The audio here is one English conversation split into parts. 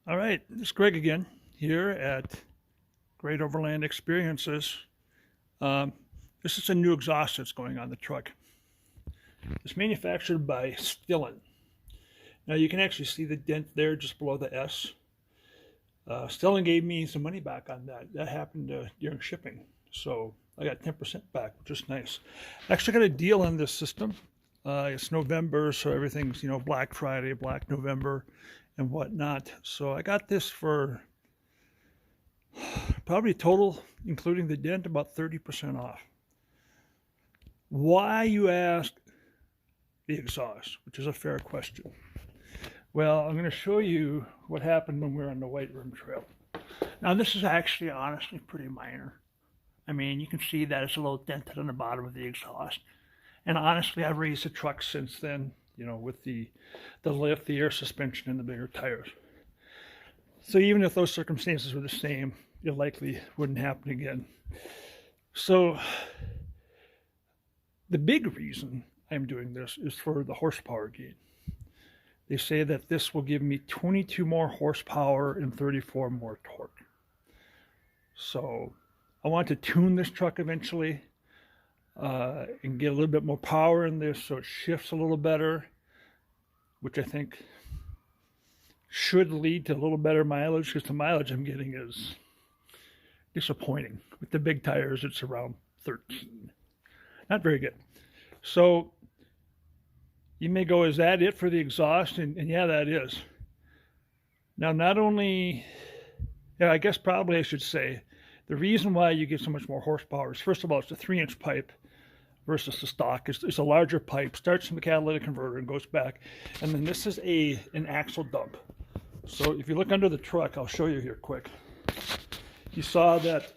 All right, this is Greg again here at Great Overland Experiences. Um, this is a new exhaust that's going on the truck. It's manufactured by Stillen. Now you can actually see the dent there just below the S. Stillen gave me some money back on that. That happened during shipping. So I got 10% back, which is nice. I actually got a deal on this system. It's November, so everything's, Black Friday, Black November, and whatnot. So I got this for probably total, including the dent, about 30% off. Why, you ask? The exhaust, which is a fair question. Well, I'm going to show you what happened when we were on the White Room Trail. Now, this is actually honestly pretty minor. I mean, you can see that it's a little dented on the bottom of the exhaust. And honestly, I've raised the truck since then, with the lift, the air suspension, and the bigger tires. So even if those circumstances were the same, it likely wouldn't happen again. So the big reason I'm doing this is for the horsepower gain. They say that this will give me 22 more horsepower and 34 more torque. So I want to tune this truck eventually and get a little bit more power in this so it shifts a little better, which I think should lead to a little better mileage, because the mileage I'm getting is disappointing. With the big tires, it's around 13. Not very good. So you may go, is that it for the exhaust? And yeah, that is. Now, not only, I guess probably I should say, the reason why you get so much more horsepower is, first of all, it's a 3-inch pipe versus the stock. It's a larger pipe, starts from the catalytic converter and goes back. And then this is an axle dump. So if you look under the truck, I'll show you here quick. You saw that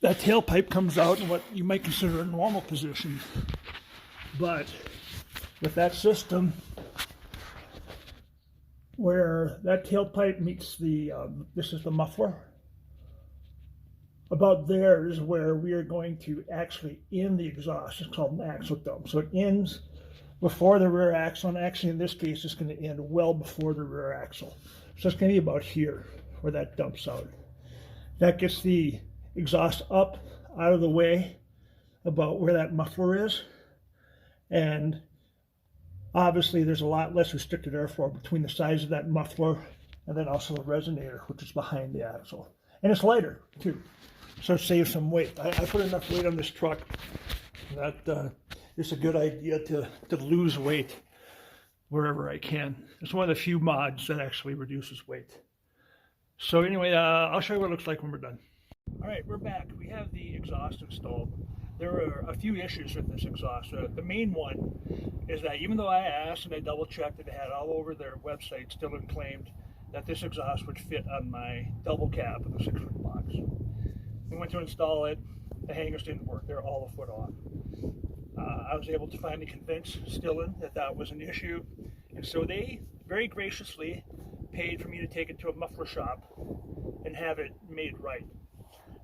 tailpipe comes out in what you might consider a normal position. But with that system, where that tailpipe meets this is the muffler, about there is where we are going to actually end the exhaust. It's called an axle dump. So it ends before the rear axle, and actually in this case it's going to end well before the rear axle. So it's going to be about here where that dumps out. That gets the exhaust up out of the way about where that muffler is, and obviously there's a lot less restricted airflow between the size of that muffler and then also the resonator, which is behind the axle. And it's lighter too, so it saves some weight. I put enough weight on this truck that it's a good idea to lose weight wherever I can. It's one of the few mods that actually reduces weight. So anyway, I'll show you what it looks like when we're done. All right, we're back. We have the exhaust installed. There are a few issues with this exhaust. The main one is that even though I asked and I double checked, and they had all over their website still claimed that this exhaust would fit on my double cab of the 6-foot box. We went to install it, the hangers didn't work, they're all a foot off. I was able to finally convince Stillen that that was an issue, and so they very graciously paid for me to take it to a muffler shop and have it made right.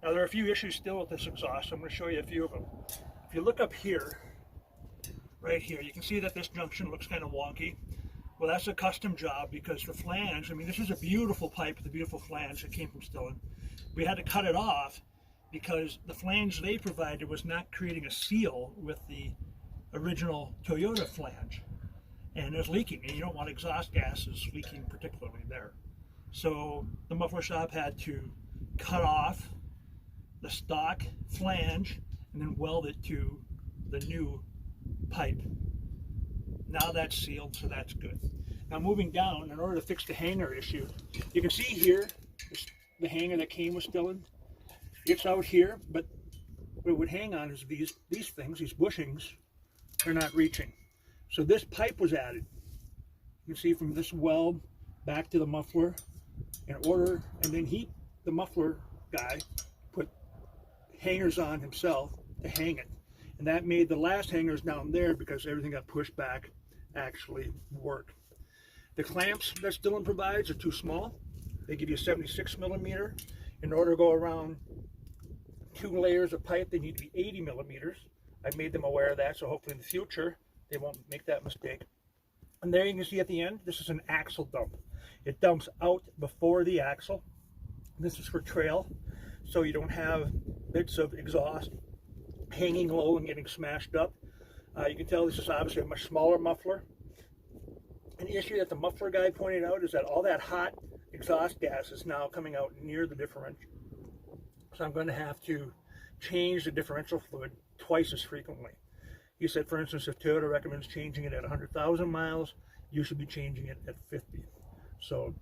Now there are a few issues still with this exhaust, so I'm going to show you a few of them. If you look up here, right here, you can see that this junction looks kind of wonky. Well, that's a custom job, because the flange, this is a beautiful pipe with a beautiful flange that came from Stillen. We had to cut it off because the flange they provided was not creating a seal with the original Toyota flange. And it's leaking, and you don't want exhaust gases leaking particularly there. So the muffler shop had to cut off the stock flange and then weld it to the new pipe. Now that's sealed, so that's good. Now moving down, in order to fix the hanger issue, you can see here the hanger that came with Stillen. It's out here, but what it would hang on is these things, these bushings, are not reaching. So this pipe was added. You can see from this weld back to the muffler in order, and then the muffler guy, put hangers on himself to hang it. And that made the last hangers down there, because everything got pushed back, actually work. The clamps that Stillen provides are too small. They give you 76 millimeter. In order to go around 2 layers of pipe, they need to be 80 millimeters. I've made them aware of that, so hopefully in the future they won't make that mistake. And there you can see at the end, this is an axle dump. It dumps out before the axle. This is for trail, so you don't have bits of exhaust hanging low and getting smashed up. You can tell this is obviously a much smaller muffler. An issue that the muffler guy pointed out is that all that hot exhaust gas is now coming out near the differential. So I'm going to have to change the differential fluid twice as frequently. He said, for instance, if Toyota recommends changing it at 100,000 miles, you should be changing it at 50. So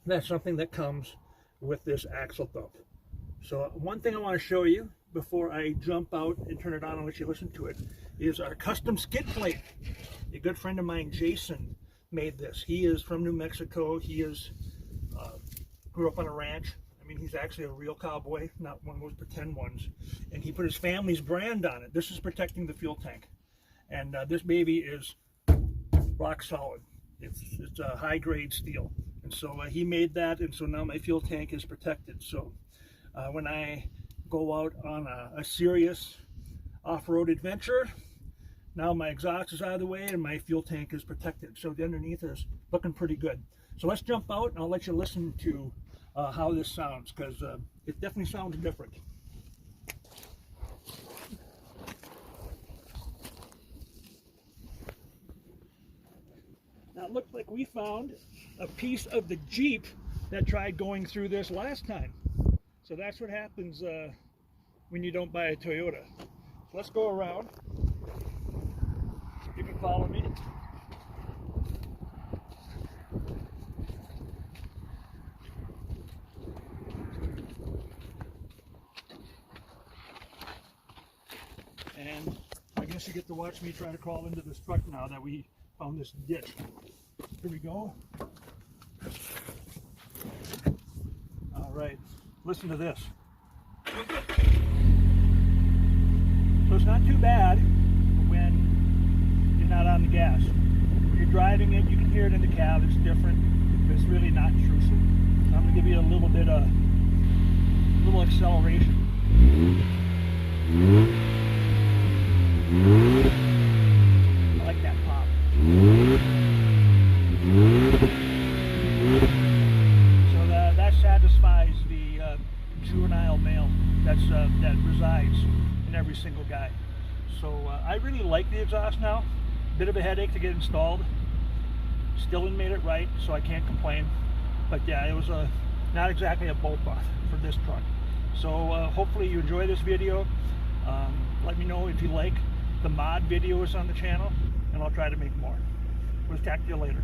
that's something that comes with this axle dump. So one thing I want to show you before I jump out and turn it on and let you listen to it is our custom skid plate. A good friend of mine, Jason, made this. He is from New Mexico. He is grew up on a ranch. I mean, he's actually a real cowboy, not one of those pretend ones. And he put his family's brand on it. This is protecting the fuel tank. And this baby is rock solid. It's a high-grade steel. And so he made that, and so now my fuel tank is protected. So when I go out on a serious off-road adventure, now my exhaust is out of the way and my fuel tank is protected. So the underneath is looking pretty good. So let's jump out and I'll let you listen to how this sounds, because it definitely sounds different. Now it looks like we found a piece of the Jeep that tried going through this last time. So that's what happens when you don't buy a Toyota. So let's go around. You can follow me. And I guess you get to watch me try to crawl into this truck now that we found this ditch. Here we go. All right, listen to this. So it's not too bad when you're not on the gas. When you're driving it, you can hear it in the cab. It's different, but it's really not intrusive. So I'm going to give you a little bit of acceleration. I like that pop. So that satisfies the juvenile male that resides in every single guy. So I really like the exhaust now. Bit of a headache to get installed. Stillen made it right, so I can't complain. But yeah, it was not exactly a bolt off for this truck. So hopefully you enjoy this video. Let me know if you like the mod videos on the channel, and I'll try to make more. We'll talk to you later.